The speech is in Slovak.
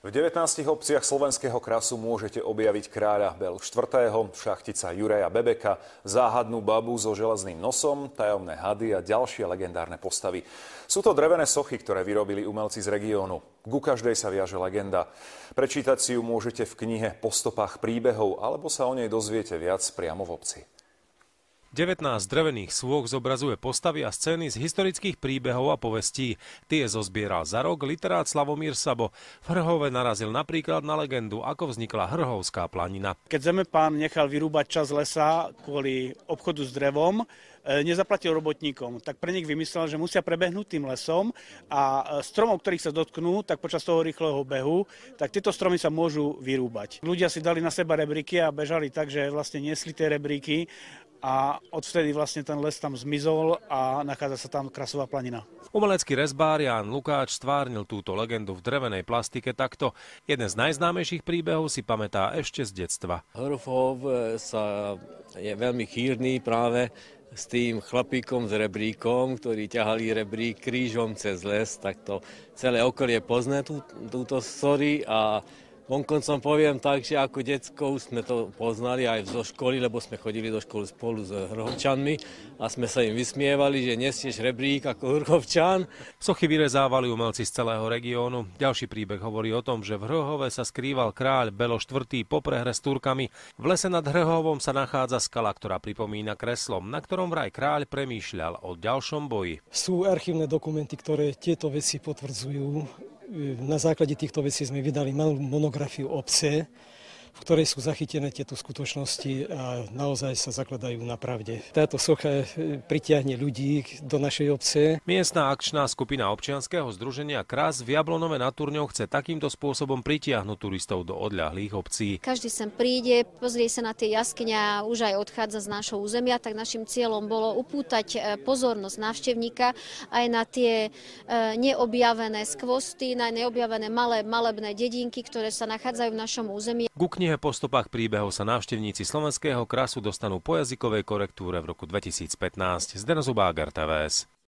V 19 obciach slovenského krasu môžete objaviť kráľa Belu IV., šachtica Juraja Bebeka, záhadnú babu so železným nosom, tajomné hady a ďalšie legendárne postavy. Sú to drevené sochy, ktoré vyrobili umelci z regiónu. Ku každej sa viaže legenda. Prečítať si ju môžete v knihe Po stopách príbehov, alebo sa o nej dozviete viac priamo v obci. 19 drevených sôch zobrazuje postavy a scény z historických príbehov a povestí. Tie zozbieral za rok literát Slavomír Sabo. V Hrhove narazil napríklad na legendu, ako vznikla Hrhovská planina. Keď zemepán nechal vyrúbať časť lesa kvôli obchodu s drevom, nezaplatil robotníkom, tak pre nich vymyslel, že musia prebehnúť tým lesom a stromov, ktorých sa dotknú, tak počas toho rýchleho behu, tak tieto stromy sa môžu vyrúbať. Ľudia si dali na seba rebríky a bežali tak, že vlastne niesli tie rebríky a odvtedy vlastne ten les tam zmizol a nachádza sa tam Krasová planina. Umelecký rezbár Ján Lukáč stvárnil túto legendu v drevenej plastike takto. Jeden z najznámejších príbehov si pamätá ešte z detstva. Hrhov je veľmi chýrny práve s tým chlapíkom s rebríkom, ktorí ťahali rebrík krížom cez les, tak to celé okolie pozná túto story a vonkoncom poviem tak, že ako decko sme to poznali aj zo školy, lebo sme chodili do školy spolu s Hrhovčanmi a sme sa im vysmievali, že nesieš rebrík ako Hrhovčan. Sochy vyrezávali umelci z celého regiónu. Ďalší príbeh hovorí o tom, že v Hrhove sa skrýval kráľ Belo IV. Po prehre s Turkami. V lese nad Hrhovom sa nachádza skala, ktorá pripomína kreslo, na ktorom vraj kráľ premýšľal o ďalšom boji. Sú archívne dokumenty, ktoré tieto veci potvrdzujú. Na základe týchto vecí sme vydali malú monografiu obce, v ktorej sú zachytené tieto skutočnosti a naozaj sa zakladajú na pravde. Táto socha pritiahne ľudí do našej obce. Miestna akčná skupina občianskeho združenia Kras v Jablonove nad Turňou chce takýmto spôsobom pritiahnuť turistov do odľahlých obcí. Každý sem príde, pozrie sa na tie jaskyne a už aj odchádza z nášho územia, tak našim cieľom bolo upútať pozornosť návštevníka aj na tie neobjavené skvosty, na neobjavené malé malebné dedinky, ktoré sa nachádzajú v našom území. Ku knihe Po stopách príbehov sa návštevníci slovenského krasu dostanú po jazykovej korektúre v roku 2015. Zdeno Zubák, RTVS.